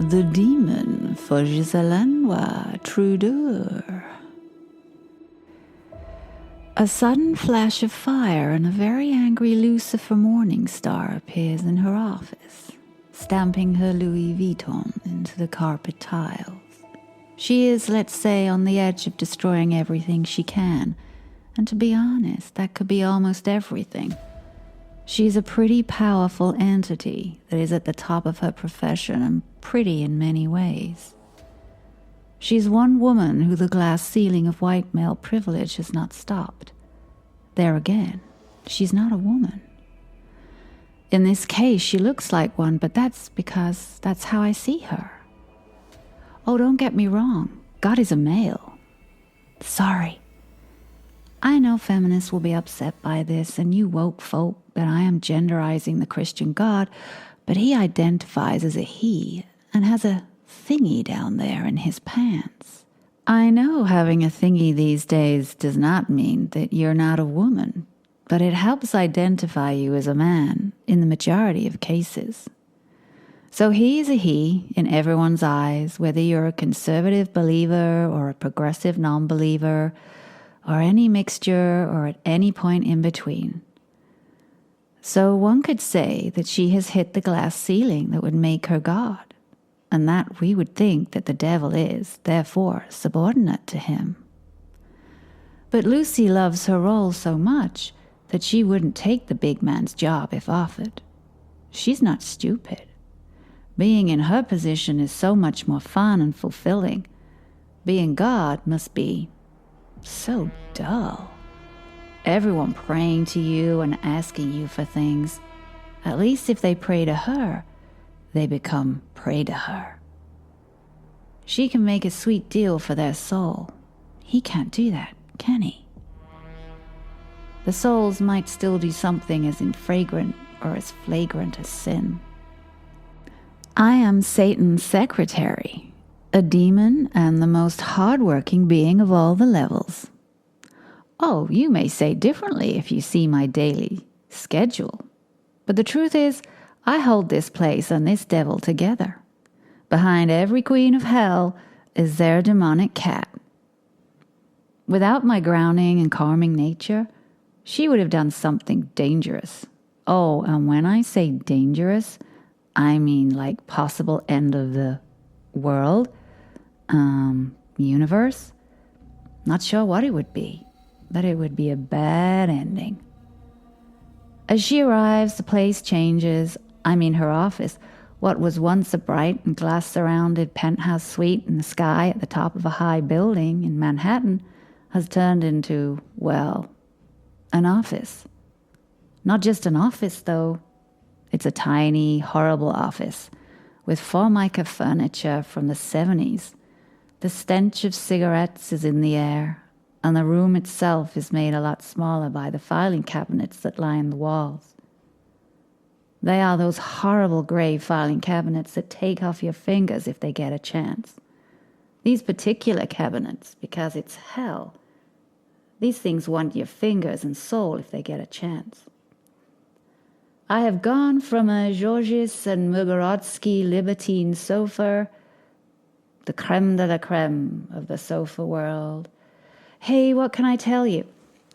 The demon for Giselanois Trudeur. A sudden flash of fire and a very angry Lucifer Morningstar appears in her office, stamping her Louis Vuitton into the carpet tiles. She is, let's say, on the edge of destroying everything she can, and to be honest, that could be almost everything. She's a pretty powerful entity that is at the top of her profession and pretty in many ways. She's one woman who the glass ceiling of white male privilege has not stopped. There again, she's not a woman. In this case, she looks like one, but that's because that's how I see her. Oh, don't get me wrong. God is a male. Sorry. I know feminists will be upset by this, and you woke folk, that I am genderizing the Christian God, but he identifies as a he and has a thingy down there in his pants. I know having a thingy these days does not mean that you're not a woman, but it helps identify you as a man in the majority of cases. So he is a he in everyone's eyes, whether you're a conservative believer or a progressive non-believer, or any mixture or at any point in between. So one could say that she has hit the glass ceiling that would make her God, and that we would think that the devil is, therefore, subordinate to him. But Lucy loves her role so much that she wouldn't take the big man's job if offered. She's not stupid. Being in her position is so much more fun and fulfilling. Being God must be so dull. Everyone praying to you and asking you for things. At least if they pray to her, they become prey to her. She can make a sweet deal for their soul. He can't do that, can he? The souls might still do something as infragrant or as flagrant as sin. I am Satan's secretary, a demon and the most hard-working being of all the levels. Oh, you may say differently if you see my daily schedule. But the truth is, I hold this place and this devil together. Behind every queen of hell is their demonic cat. Without my grounding and calming nature, she would have done something dangerous. Oh, and when I say dangerous, I mean like possible end of the world, universe. Not sure what it would be, but it would be a bad ending. As she arrives, the place changes. I mean her office. What was once a bright and glass-surrounded penthouse suite in the sky at the top of a high building in Manhattan has turned into, well, an office. Not just an office, though. It's a tiny, horrible office with Formica furniture from the 70s. The stench of cigarettes is in the air, and the room itself is made a lot smaller by the filing cabinets that line the walls. They are those horrible gray filing cabinets that take off your fingers if they get a chance. These particular cabinets, because it's hell. These things want your fingers and soul if they get a chance. I have gone from a Georges and Mugorodsky libertine sofa, the creme de la creme of the sofa world. Hey, what can I tell you?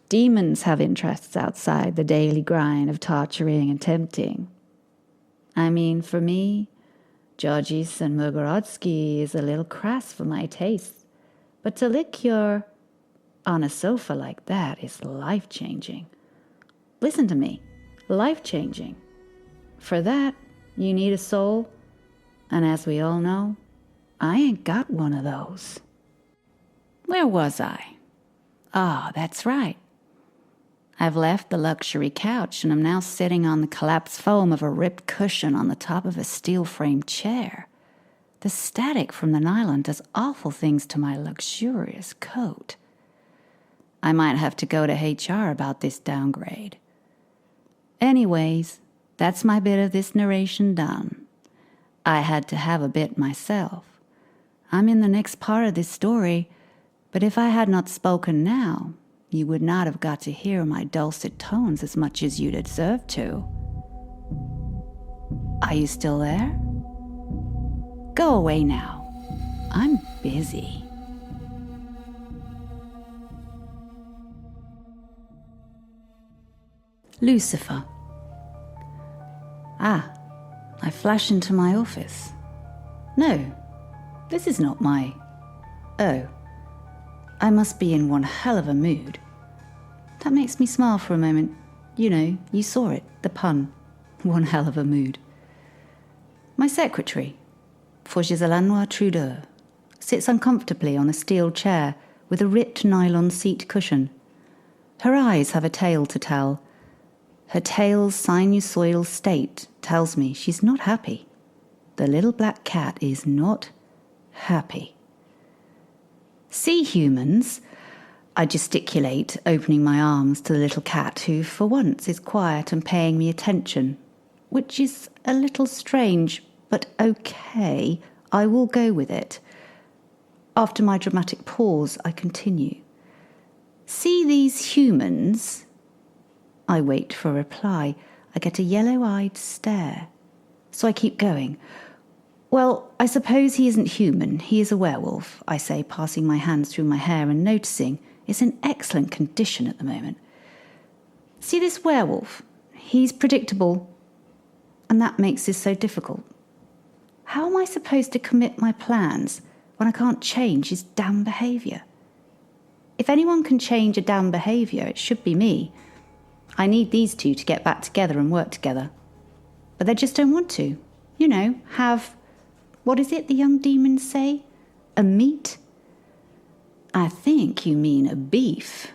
Demons have interests outside the daily grind of torturing and tempting. I mean, for me, Georges and Mugorodsky is a little crass for my taste, but to lick your on a sofa like that is life-changing. Listen to me, life-changing. For that, you need a soul, and as we all know, I ain't got one of those. Where was I? Ah, that's right. I've left the luxury couch and am now sitting on the collapsed foam of a ripped cushion on the top of a steel-framed chair. The static from the nylon does awful things to my luxurious coat. I might have to go to HR about this downgrade. Anyways, that's my bit of this narration done. I had to have a bit myself. I'm in the next part of this story, but if I had not spoken now, you would not have got to hear my dulcet tones as much as you deserve to. Are you still there? Go away now. I'm busy. Lucifer. I flash into my office. No, this is not my... Oh, I must be in one hell of a mood. That makes me smile for a moment. You know, you saw it, the pun. One hell of a mood. My secretary, Forgesalanois Trudeur, sits uncomfortably on a steel chair with a ripped nylon seat cushion. Her eyes have a tale to tell. Her tail's sinusoidal state tells me she's not happy. The little black cat is not happy. See, humans, I gesticulate, opening my arms to the little cat, who for once is quiet and paying me attention, which is a little strange, but okay, I will go with it. After my dramatic pause, I continue. See these humans? I wait for a reply. I get a yellow-eyed stare. So I keep going. Well, I suppose he isn't human. He is a werewolf, I say, passing my hands through my hair and noticing it's in excellent condition at the moment. See this werewolf? He's predictable, and that makes this so difficult. How am I supposed to commit my plans when I can't change his damn behaviour? If anyone can change a damn behaviour, it should be me. I need these two to get back together and work together. But they just don't want to. You know, have... What is it the young demons say? A meat? I think you mean a beef,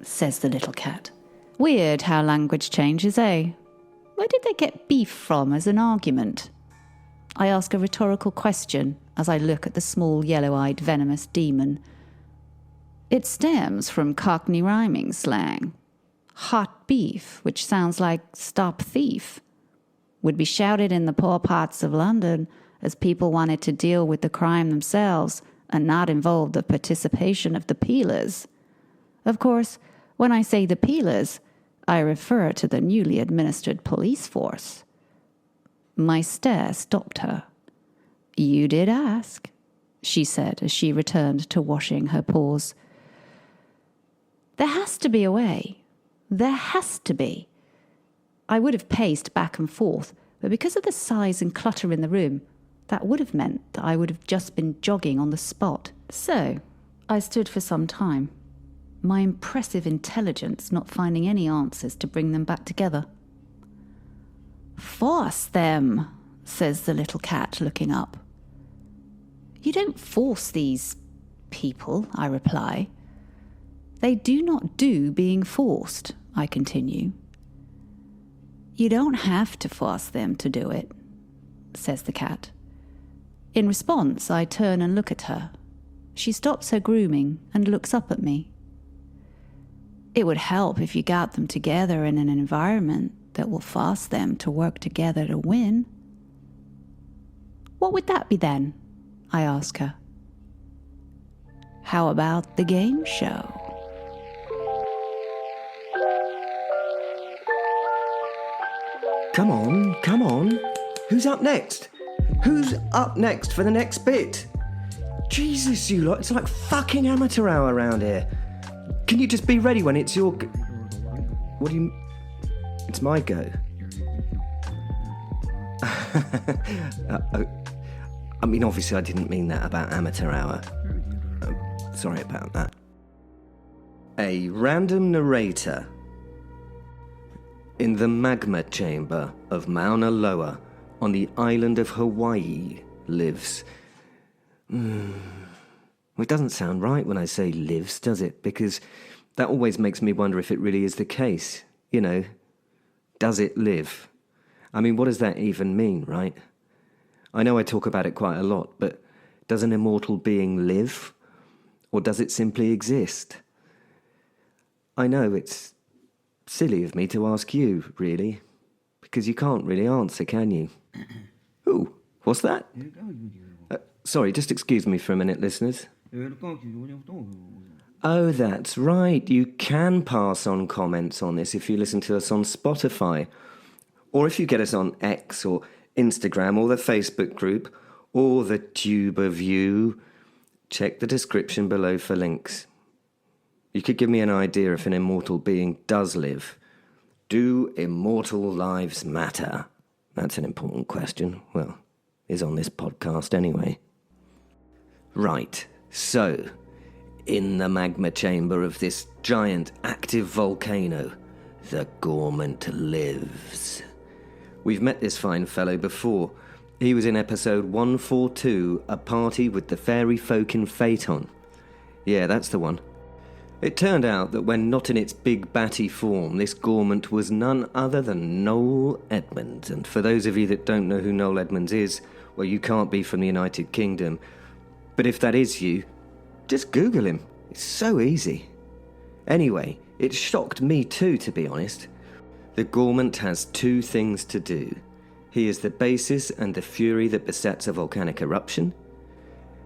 says the little cat. Weird how language changes, eh? Where did they get beef from as an argument? I ask a rhetorical question as I look at the small yellow-eyed venomous demon. It stems from Cockney rhyming slang. Hot beef, which sounds like stop thief, would be shouted in the poor parts of London as people wanted to deal with the crime themselves and not involve the participation of the peelers. Of course, when I say the peelers, I refer to the newly administered police force. My stare stopped her. You did ask, she said as she returned to washing her paws. There has to be a way. There has to be. I would have paced back and forth, but because of the size and clutter in the room, that would have meant that I would have just been jogging on the spot. So, I stood for some time, my impressive intelligence not finding any answers to bring them back together. Force them, says the little cat, looking up. You don't force these people, I reply. They do not do being forced, I continue. You don't have to force them to do it, says the cat. In response, I turn and look at her. She stops her grooming and looks up at me. It would help if you got them together in an environment that will force them to work together to win. What would that be then? I ask her. How about the game show? Come on. Who's up next? Who's up next for the next bit? Jesus, you lot, it's like fucking amateur hour around here. Can you just be ready when it's your... What do you... It's my go. I mean, obviously I didn't mean that about amateur hour. Sorry about that. A random narrator in the magma chamber of Mauna Loa on the island of Hawaii lives... Well, it doesn't sound right when I say lives, does it? Because that always makes me wonder if it really is the case. You know, does it live? I mean, what does that even mean, right? I know I talk about it quite a lot, but does an immortal being live? Or does it simply exist? I know it's silly of me to ask you, really, because you can't really answer, can you? Ooh, what's that? Sorry, just excuse me for a minute, listeners. Oh, that's right. You can pass on comments on this if you listen to us on Spotify, or if you get us on X or Instagram or the Facebook group, or the tube of you, check the description below for links. You could give me an idea if an immortal being does live. Do immortal lives matter? That's an important question. Well, is on this podcast anyway. Right, so, in the magma chamber of this giant active volcano, the Gormant lives. We've met this fine fellow before. He was in episode 142, A Party with the Fairy Folk in Phaeton. Yeah, that's the one. It turned out that when not in its big batty form, this Gormant was none other than Noel Edmonds. And for those of you that don't know who Noel Edmonds is, well, you can't be from the United Kingdom. But if that is you, just Google him. It's so easy. Anyway, it shocked me too, to be honest. The Gormant has two things to do. He is the basis and the fury that besets a volcanic eruption,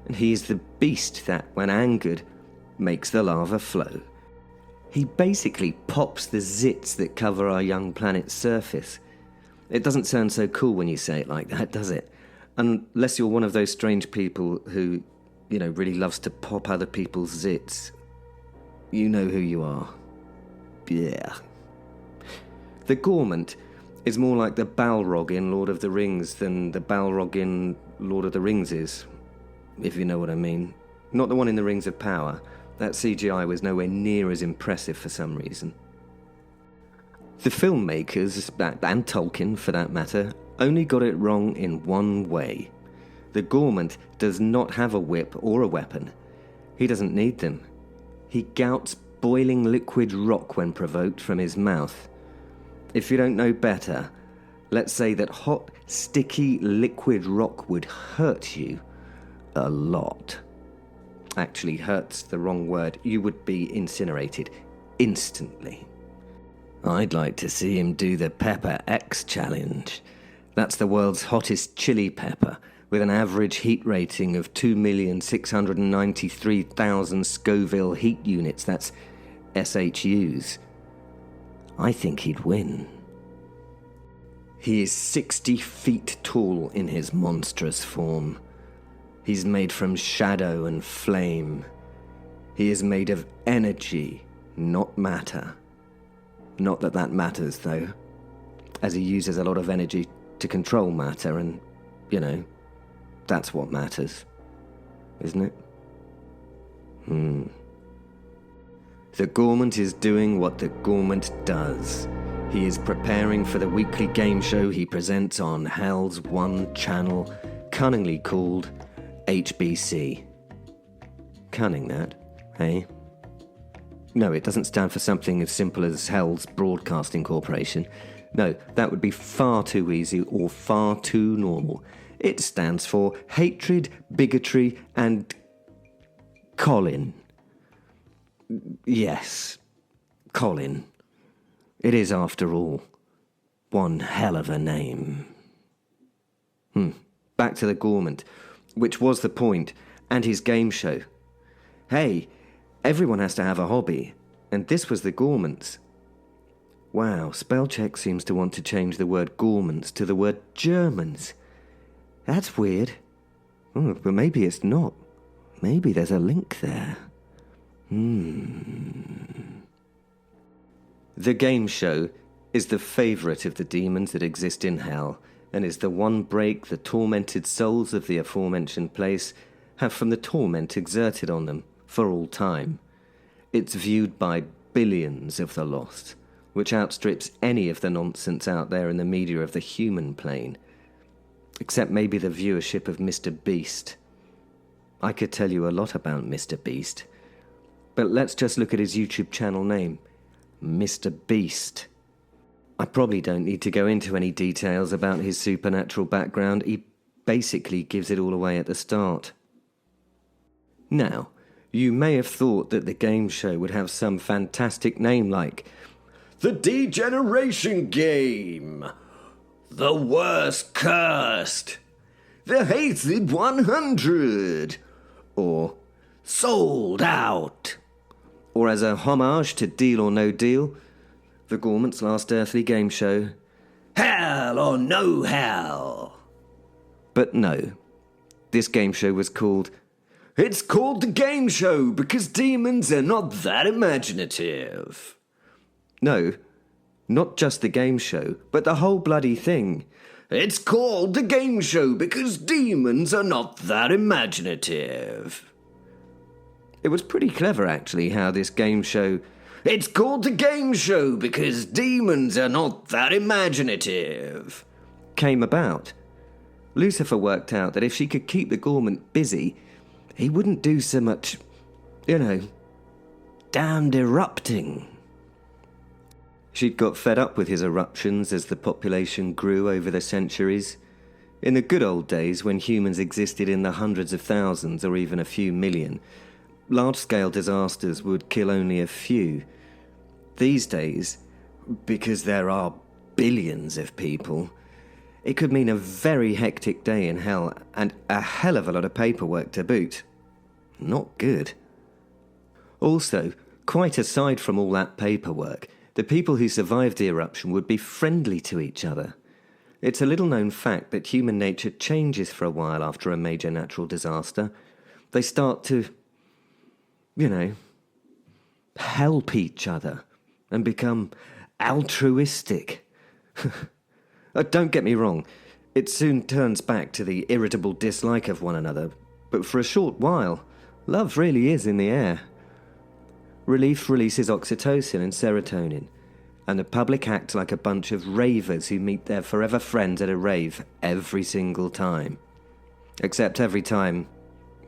and he is the beast that, when angered, makes the lava flow. He basically pops the zits that cover our young planet's surface. It doesn't sound so cool when you say it like that, does it? Unless you're one of those strange people who, really loves to pop other people's zits. You know who you are. Yeah. The Gormant is more like the Balrog in Lord of the Rings than the Balrog in Lord of the Rings is, if you know what I mean. Not the one in the Rings of Power. That CGI was nowhere near as impressive for some reason. The filmmakers, and Tolkien for that matter, only got it wrong in one way. The Gormant does not have a whip or a weapon. He doesn't need them. He gouts boiling liquid rock when provoked from his mouth. If you don't know better, let's say that hot, sticky liquid rock would hurt you a lot. Actually, hurt's the wrong word. You would be incinerated instantly. I'd like to see him do the Pepper X challenge. That's the world's hottest chili pepper, with an average heat rating of 2,693,000 Scoville heat units. That's SHUs. I think he'd win. He is 60 feet tall in his monstrous form. He's made from shadow and flame. He is made of energy, not matter. Not that that matters, though, as he uses a lot of energy to control matter, and, that's what matters, isn't it? The Gormant is doing what the Gormant does. He is preparing for the weekly game show he presents on Hell's one channel, cunningly called HBC. Cunning, that, eh? No, it doesn't stand for something as simple as Hell's Broadcasting Corporation. No, that would be far too easy or far too normal. It stands for hatred, bigotry, and Colin. Yes, Colin. It is, after all, one hell of a name. Back to the Gormant, which was the point, and his game show. Hey, everyone has to have a hobby, and this was the Gormant's. Wow, spellcheck seems to want to change the word Gormants to the word Germans. That's weird. Oh, but maybe it's not. Maybe there's a link there. The game show is the favourite of the demons that exist in hell, and is the one break the tormented souls of the aforementioned place have from the torment exerted on them for all time. It's viewed by billions of the lost, which outstrips any of the nonsense out there in the media of the human plane, except maybe the viewership of Mr. Beast. I could tell you a lot about Mr. Beast, but let's just look at his YouTube channel name, Mr. Beast. I probably don't need to go into any details about his supernatural background. He basically gives it all away at the start. Now, you may have thought that the game show would have some fantastic name like The Degeneration Game, The Worst Cursed, The Hated 100, or Sold Out. Or as a homage to Deal or No Deal, the Gormant's last earthly game show, Hell or No Hell. But no, this game show was called... It's called the game show because demons are not that imaginative. No, not just the game show, but the whole bloody thing. It's called the game show because demons are not that imaginative. It was pretty clever, actually, how this game show... It's called the game show because demons are not that imaginative came about. Lucifer worked out that if she could keep the Gormant busy, he wouldn't do so much, damned erupting. She'd got fed up with his eruptions as the population grew over the centuries. In the good old days, when humans existed in the hundreds of thousands or even a few million, large-scale disasters would kill only a few. These days, because there are billions of people, it could mean a very hectic day in hell and a hell of a lot of paperwork to boot. Not good. Also, quite aside from all that paperwork, the people who survived the eruption would be friendly to each other. It's a little-known fact that human nature changes for a while after a major natural disaster. They start to, help each other and become altruistic. Don't get me wrong, it soon turns back to the irritable dislike of one another, but for a short while, love really is in the air. Relief releases oxytocin and serotonin, and the public act like a bunch of ravers who meet their forever friends at a rave every single time. Except every time,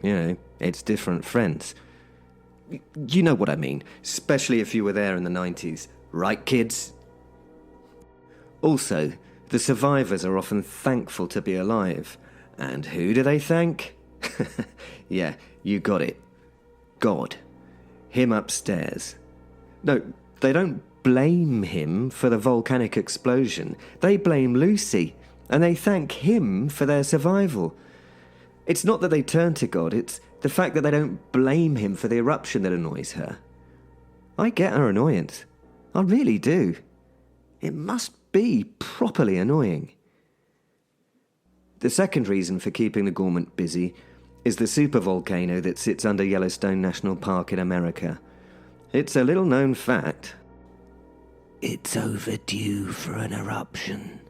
it's different friends. You know what I mean, especially if you were there in the 90s. Right, kids? Also, the survivors are often thankful to be alive. And who do they thank? Yeah, you got it. God. Him upstairs. No, they don't blame him for the volcanic explosion. They blame Lucy, and they thank him for their survival. It's not that they turn to God, it's the fact that they don't blame him for the eruption that annoys her. I get her annoyance. I really do. It must be properly annoying. The second reason for keeping the Gormant busy is the supervolcano that sits under Yellowstone National Park in America. It's a little-known fact. It's overdue for an eruption.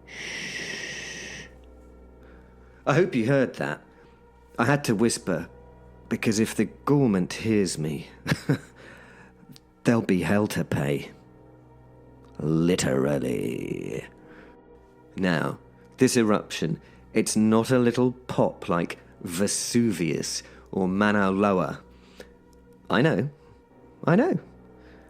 Shh. I hope you heard that. I had to whisper, because if the Gormant hears me, there'll be hell to pay. Literally. Now, this eruption, it's not a little pop like Vesuvius or Mauna Loa. I know.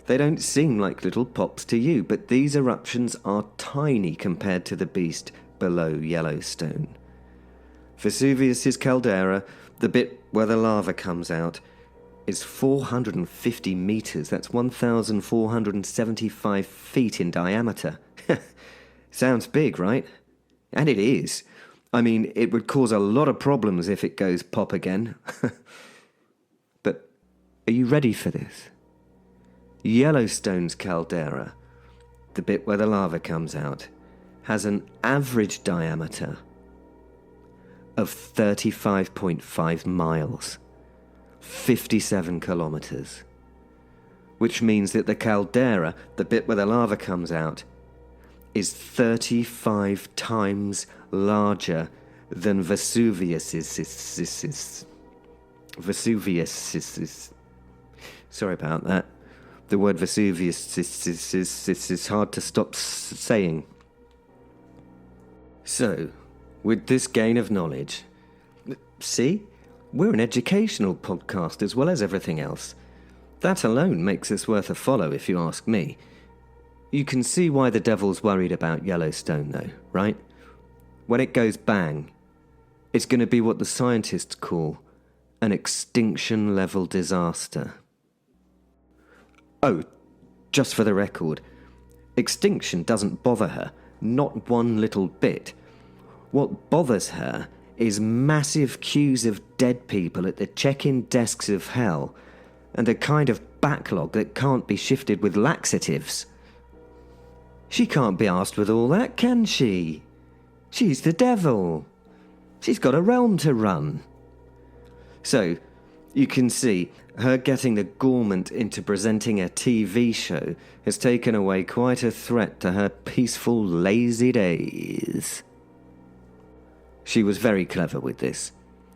They don't seem like little pops to you, but these eruptions are tiny compared to the beast below Yellowstone. Vesuvius's caldera, the bit where the lava comes out, is 450 meters. That's 1,475 feet in diameter. Sounds big, right? And it is. I mean, it would cause a lot of problems if it goes pop again. But are you ready for this? Yellowstone's caldera, the bit where the lava comes out, has an average diameter of 35.5 miles, 57 kilometers, which means that the caldera, the bit where the lava comes out, is 35 times larger than Vesuvius's. Sorry about that. The word Vesuvius is hard to stop saying. So, with this gain of knowledge... See? We're an educational podcast as well as everything else. That alone makes us worth a follow, if you ask me. You can see why the devil's worried about Yellowstone, though, right? When it goes bang, it's going to be what the scientists call an extinction-level disaster. Oh, just for the record, extinction doesn't bother her, not one little bit. What bothers her is massive queues of dead people at the check-in desks of hell, and a kind of backlog that can't be shifted with laxatives. She can't be arsed with all that, can she? She's the devil. She's got a realm to run. So, you can see, her getting the Gormant into presenting a TV show has taken away quite a threat to her peaceful, lazy days. She was very clever with this.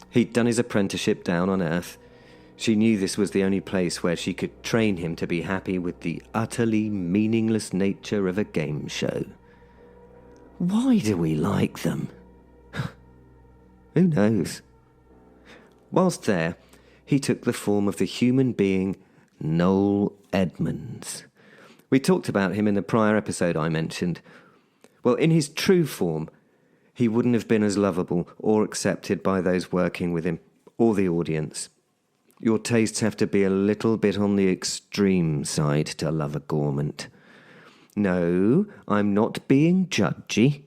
He'd done his apprenticeship down on Earth. She knew this was the only place where she could train him to be happy with the utterly meaningless nature of a game show. Why do we like them? Who knows? Whilst there, he took the form of the human being Noel Edmonds. We talked about him in the prior episode I mentioned. Well, in his true form, he wouldn't have been as lovable or accepted by those working with him or the audience. Your tastes have to be a little bit on the extreme side to love a Gormant. No, I'm not being judgy.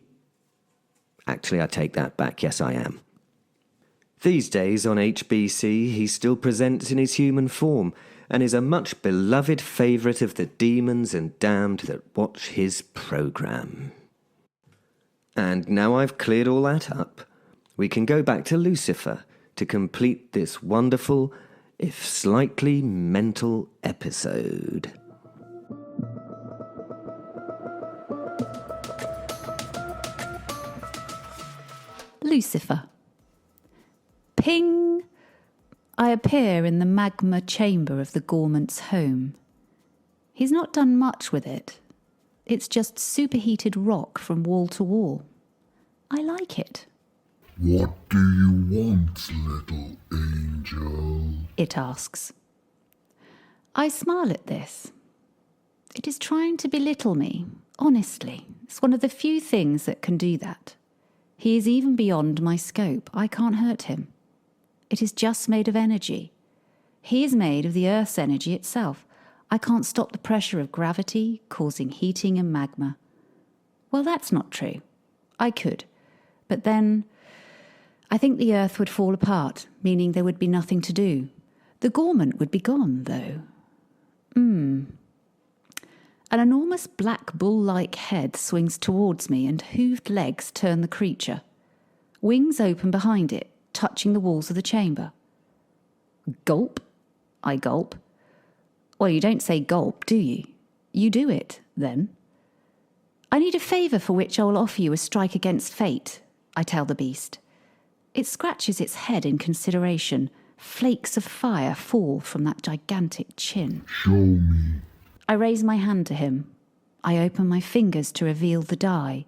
Actually, I take that back. Yes, I am. These days on HBC, he still presents in his human form and is a much beloved favourite of the demons and damned that watch his programme. And now I've cleared all that up, we can go back to Lucifer to complete this wonderful, if slightly mental episode. Lucifer. Ping! I appear in the magma chamber of the Gormant's home. He's not done much with it. It's just superheated rock from wall to wall. I like it. What do you want, little angel? It asks. I smile at this. It is trying to belittle me, honestly. It's one of the few things that can do that. He is even beyond my scope. I can't hurt him. It is just made of energy. He is made of the Earth's energy itself. I can't stop the pressure of gravity, causing heating and magma. Well, that's not true. I could. But then, I think the Earth would fall apart, meaning there would be nothing to do. The Gormant would be gone, though. An enormous black bull-like head swings towards me and hooved legs turn the creature. Wings open behind it, touching the walls of the chamber. Gulp? I gulp. Well, you don't say gulp, do you? You do it, then. I need a favour for which I will offer you a strike against fate, I tell the beast. It scratches its head in consideration. Flakes of fire fall from that gigantic chin. Show me. I raise my hand to him. I open my fingers to reveal the die.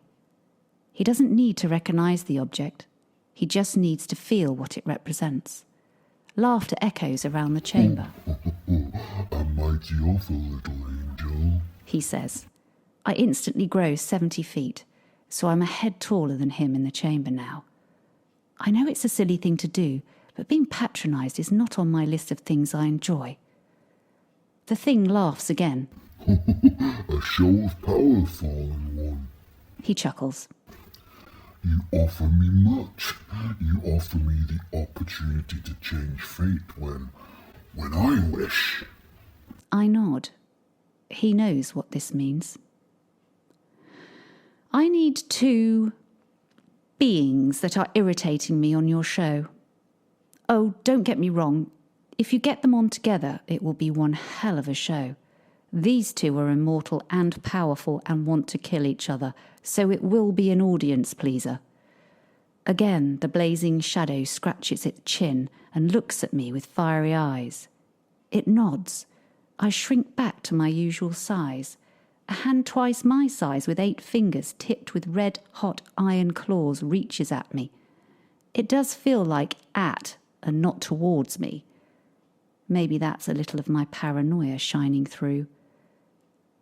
He doesn't need to recognise the object. He just needs to feel what it represents. Laughter echoes around the chamber. A mighty awful little angel, He says. I instantly grow 70 feet, so I'm a head taller than him in the chamber now. I know it's a silly thing to do, but being patronised is not on my list of things I enjoy. The thing laughs again. a show of power, fallen one. He chuckles. You offer me much. You offer me the opportunity to change fate when I wish. I nod. He knows what this means. I need 2 beings that are irritating me on your show. Oh, don't get me wrong. If you get them on together, it will be one hell of a show. These 2 are immortal and powerful and want to kill each other, so it will be an audience pleaser. Again, the blazing shadow scratches its chin and looks at me with fiery eyes. It nods. I shrink back to my usual size. A hand twice my size with 8 fingers tipped with red-hot iron claws reaches at me. It does feel like at and not towards me. Maybe that's a little of my paranoia shining through.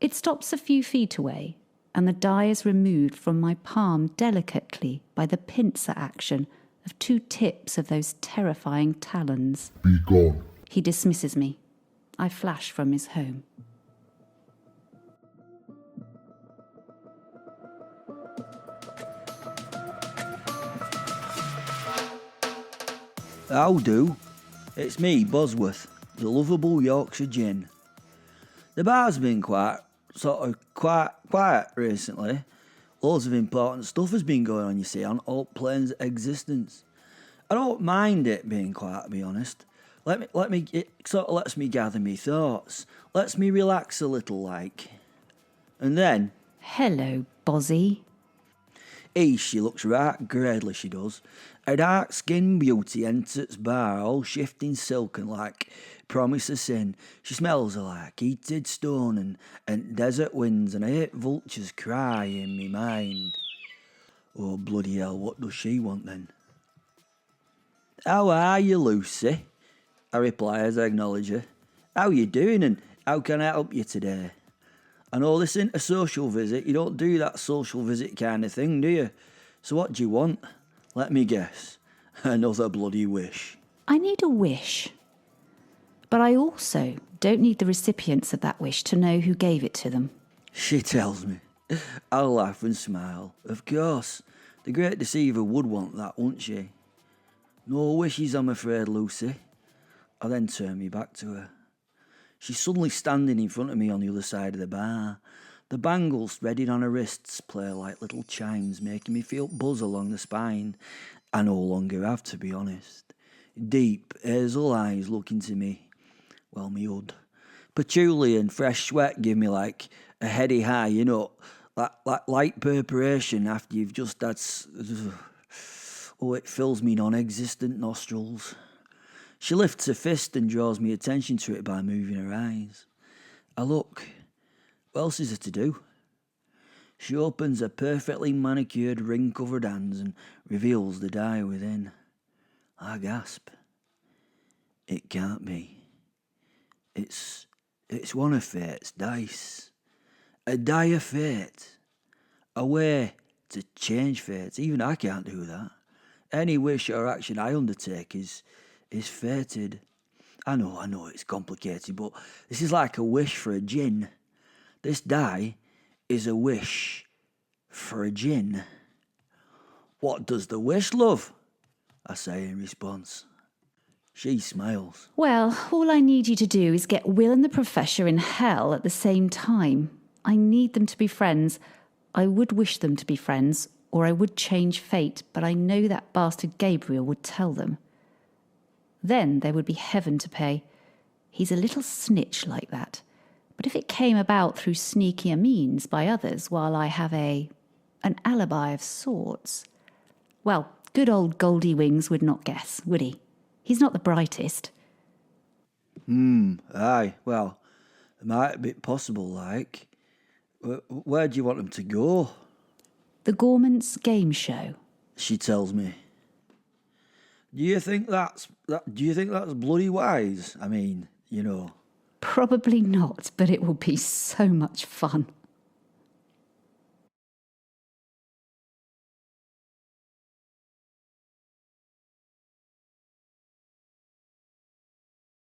It stops a few feet away, and the die is removed from my palm delicately by the pincer action of 2 tips of those terrifying talons. Be gone. He dismisses me. I flash from his home. How do? It's me, Bosworth, the lovable Yorkshire gin. The bar's been quite quiet recently. Loads of important stuff has been going on, you see, on Alt Plane's existence. I don't mind it being quiet, to be honest. It sort of lets me gather me thoughts, lets me relax a little, like. And then, Hello, Bozzy. she looks right gradely, she does. A dark-skinned beauty enters bar, all shifting silken like promise of sin. She smells like heated stone and desert winds, and I hear vultures cry in me mind. Oh, bloody hell, what does she want then? How are you, Lucy? I reply as I acknowledge her. How you doing and how can I help you today? I know this isn't a social visit. You don't do that social visit kind of thing, do you? So what do you want? Let me guess. Another bloody wish. I need a wish. But I also don't need the recipients of that wish to know who gave it to them. She tells me. I'll laugh and smile. Of course. The great deceiver would want that, wouldn't she? No wishes, I'm afraid, Lucy. I then turn me back to her. She's suddenly standing in front of me on the other side of the bar. The bangles threaded on her wrists play like little chimes, making me feel buzz along the spine. I no longer have, to be honest. Deep, hazel eyes look into me. Well, me hood. Patchouli and fresh sweat give me like a heady high, you know, like light perspiration after you've just had... Oh, it fills me non-existent nostrils. She lifts her fist and draws me attention to it by moving her eyes. I look. What else is there to do? She opens her perfectly manicured, ring-covered hands and reveals the die within. I gasp. It can't be. It's one of fate's dice. A die of fate. A way to change fate. Even I can't do that. Any wish or action I undertake is fated. I know it's complicated, but this is like a wish for a djinn. This die is a wish for a djinn. What does the wish, love? I say in response. She smiles. Well, all I need you to do is get Will and the Professor in hell at the same time. I need them to be friends. I would wish them to be friends, or I would change fate, but I know that bastard Gabriel would tell them. Then there would be heaven to pay. He's a little snitch like that. But if it came about through sneakier means by others while I have an alibi of sorts, well, good old Goldie Wings would not guess, would he? He's not the brightest. Aye, well, it might be possible, like. Where do you want them to go? The Gormant's game show. She tells me. Do you think that's bloody wise? I mean, you know. Probably not, but it will be so much fun.